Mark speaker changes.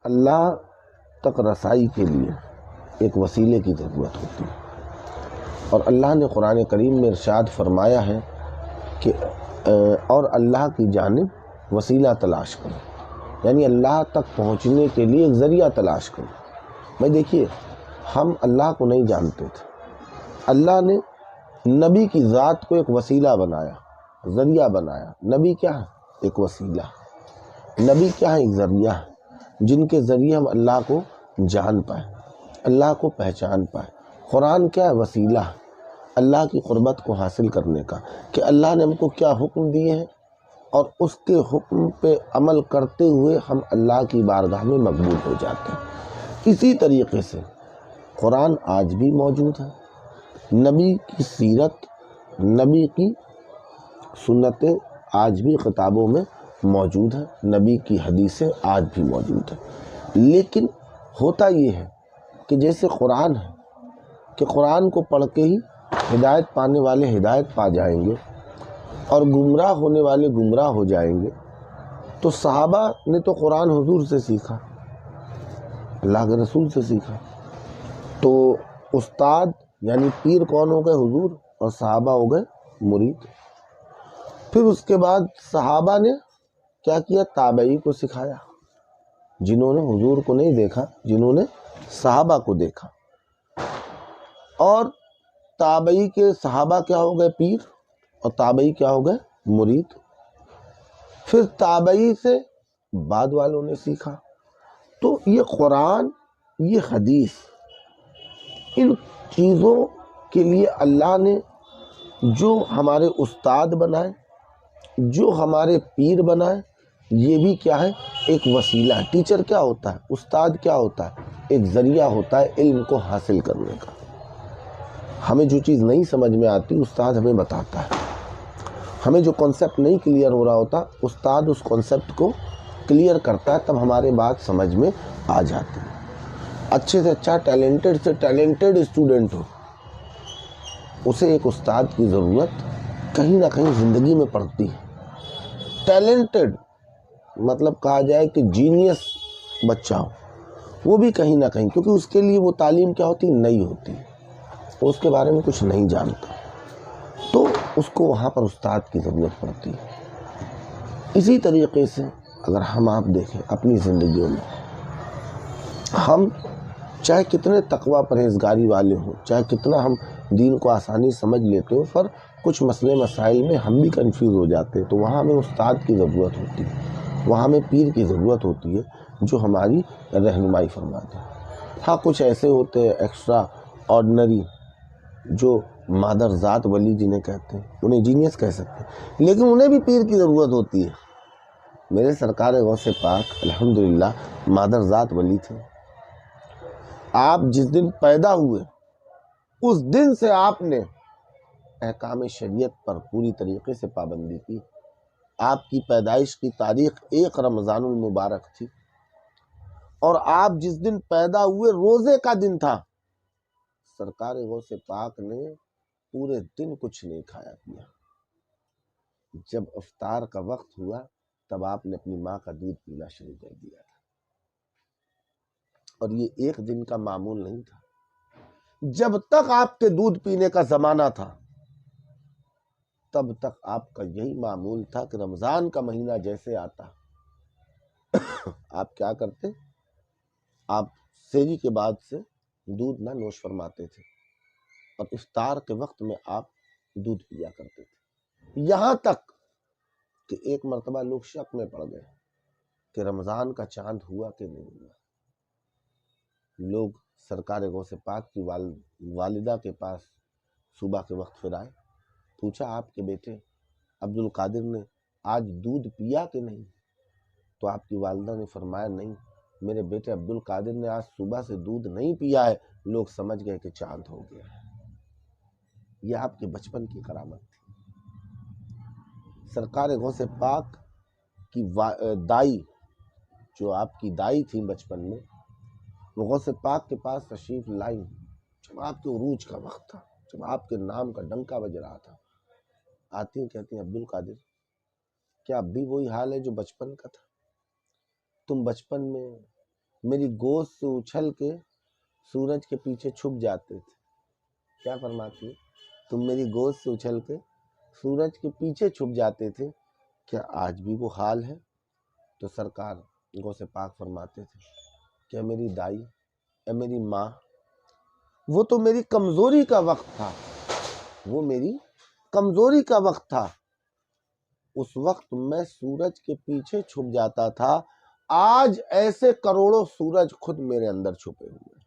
Speaker 1: اللہ تک رسائی کے لیے ایک وسیلے کی ضرورت ہوتی ہے، اور اللہ نے قرآن کریم میں ارشاد فرمایا ہے کہ اور اللہ کی جانب وسیلہ تلاش کرو، یعنی اللہ تک پہنچنے کے لیے ایک ذریعہ تلاش کرو۔ بھائی دیکھیے، ہم اللہ کو نہیں جانتے تھے، اللہ نے نبی کی ذات کو ایک وسیلہ بنایا، ذریعہ بنایا۔ نبی کیا ہے؟ ایک وسیلہ۔ نبی کیا ہے؟ ایک ذریعہ ہے، جن کے ذریعے ہم اللہ کو جان پائیں، اللہ کو پہچان پائیں۔ قرآن کیا ہے؟ وسیلہ ہے اللہ کی قربت کو حاصل کرنے کا، کہ اللہ نے ہم کو کیا حکم دیے ہیں اور اس کے حکم پہ عمل کرتے ہوئے ہم اللہ کی بارگاہ میں مقبول ہو جاتے ہیں۔ اسی طریقے سے قرآن آج بھی موجود ہے، نبی کی سیرت، نبی کی سنتیں آج بھی کتابوں میں موجود ہیں، نبی کی حدیثیں آج بھی موجود ہیں۔ لیکن ہوتا یہ ہے کہ جیسے قرآن ہے کہ قرآن کو پڑھ کے ہی ہدایت پانے والے ہدایت پا جائیں گے اور گمراہ ہونے والے گمراہ ہو جائیں گے، تو صحابہ نے تو قرآن حضور سے سیکھا، اللہ کے رسول سے سیکھا، تو استاد یعنی پیر کون ہو گئے؟ حضور، اور صحابہ ہو گئے مرید۔ پھر اس کے بعد صحابہ نے کیا کیا؟ تابعی کو سکھایا، جنہوں نے حضور کو نہیں دیکھا، جنہوں نے صحابہ کو دیکھا، اور تابعی کے صحابہ کیا ہو گئے؟ پیر، اور تابعی کیا ہو گئے؟ مرید۔ پھر تابعی سے بعد والوں نے سیکھا۔ تو یہ قرآن، یہ حدیث، ان چیزوں کے لیے اللہ نے جو ہمارے استاد بنائے، جو ہمارے پیر بنائے، یہ بھی کیا ہے؟ ایک وسیلہ ہے۔ ٹیچر کیا ہوتا ہے؟ استاد کیا ہوتا ہے؟ ایک ذریعہ ہوتا ہے علم کو حاصل کرنے کا۔ ہمیں جو چیز نہیں سمجھ میں آتی، استاد ہمیں بتاتا ہے۔ ہمیں جو کانسیپٹ نہیں کلیئر ہو رہا ہوتا، استاد اس کانسیپٹ کو کلیئر کرتا ہے، تب ہمارے بات سمجھ میں آ جاتی ہے۔ اچھے سے اچھا، ٹیلنٹڈ سے ٹیلنٹڈ اسٹوڈنٹ ہو، اسے ایک استاد کی ضرورت کہیں نہ کہیں زندگی میں پڑتی ہے۔ ٹیلنٹڈ مطلب کہا جائے کہ جینیس بچہ ہو، وہ بھی کہیں نہ کہیں، کیونکہ اس کے لیے وہ تعلیم کیا ہوتی؟ نئی ہوتی ہے، وہ اس کے بارے میں کچھ نہیں جانتا، تو اس کو وہاں پر استاد کی ضرورت پڑتی ہے۔ اسی طریقے سے اگر ہم آپ دیکھیں اپنی زندگیوں میں، ہم چاہے کتنے تقویٰ پرہیزگاری والے ہوں، چاہے کتنا ہم دین کو آسانی سمجھ لیتے ہو، پر کچھ مسئلے مسائل میں ہم بھی کنفیوز ہو جاتے ہیں، تو وہاں ہمیں استاد کی ضرورت ہوتی ہے، وہاں ہمیں پیر کی ضرورت ہوتی ہے جو ہماری رہنمائی فرماتے ہیں۔ ہاں، کچھ ایسے ہوتے ہیں ایکسٹرا آرڈنری، جو مادر ذات ولی جنہیں کہتے ہیں، انہیں جینیس کہہ سکتے ہیں، لیکن انہیں بھی پیر کی ضرورت ہوتی ہے۔ میرے سرکار غوث پاک الحمدللہ مادر ذات ولی تھے۔ آپ جس دن پیدا ہوئے اس دن سے آپ نے احکام شریعت پر پوری طریقے سے پابندی کی۔ آپ کی پیدائش کی تاریخ 1 رمضان المبارک تھی، اور آپ جس دن پیدا ہوئے روزے کا دن تھا۔ سرکار غوث پاک نے پورے دن کچھ نہیں کھایا پیا۔ جب افطار کا وقت ہوا تب آپ نے اپنی ماں کا دودھ پینا شروع کر دیا تھا، اور یہ ایک دن کا معمول نہیں تھا۔ جب تک آپ کے دودھ پینے کا زمانہ تھا تب تک آپ کا یہی معمول تھا کہ رمضان کا مہینہ جیسے آتا آپ کیا کرتے؟ آپ سحری کے بعد سے دودھ نہ نوش فرماتے تھے، اور افطار کے وقت میں آپ دودھ پیا کرتے تھے، یہاں تک کہ ایک مرتبہ لوگ شک میں پڑ گئے کہ رمضان کا چاند ہوا کہ نہیں ہوا۔ لوگ سرکار غوث پاک کی والدہ کے پاس صبح کے وقت پھر آئے، پوچھا آپ کے بیٹے عبد القادر نے آج دودھ پیا کہ نہیں؟ تو آپ کی والدہ نے فرمایا نہیں، میرے بیٹے عبد القادر نے آج صبح سے دودھ نہیں پیا ہے، لوگ سمجھ گئے کہ چاند ہو گیا ہے۔ یہ آپ کے بچپن کی کرامت تھی۔ سرکار غوث پاک کی دائی، جو آپ کی دائی تھی بچپن میں، وہ غوث پاک کے پاس تشریف لائی جب آپ کے عروج کا وقت تھا، جب آپ کے نام کا ڈنکا بج رہا تھا۔ آتی ہیں کہتی ہیں عبد القادر، کیا اب بھی وہی حال ہے جو بچپن کا تھا؟ تم بچپن میں میری گود سے اچھل کے سورج کے پیچھے چھپ جاتے تھے. کیا فرماتی ہے؟ تم میری گود سے اچھل کے سورج کے پیچھے چھپ جاتے تھے. کیا آج بھی وہ حال ہے؟ تو سرکار غوث پاک فرماتے تھے کہ میری دائی، اے میری ماں، وہ تو میری کمزوری کا وقت تھا، وہ میری کمزوری کا وقت تھا. اس وقت میں سورج کے پیچھے چھپ جاتا تھا. آج ایسے کروڑوں سورج خود میرے اندر چھپے ہوئے.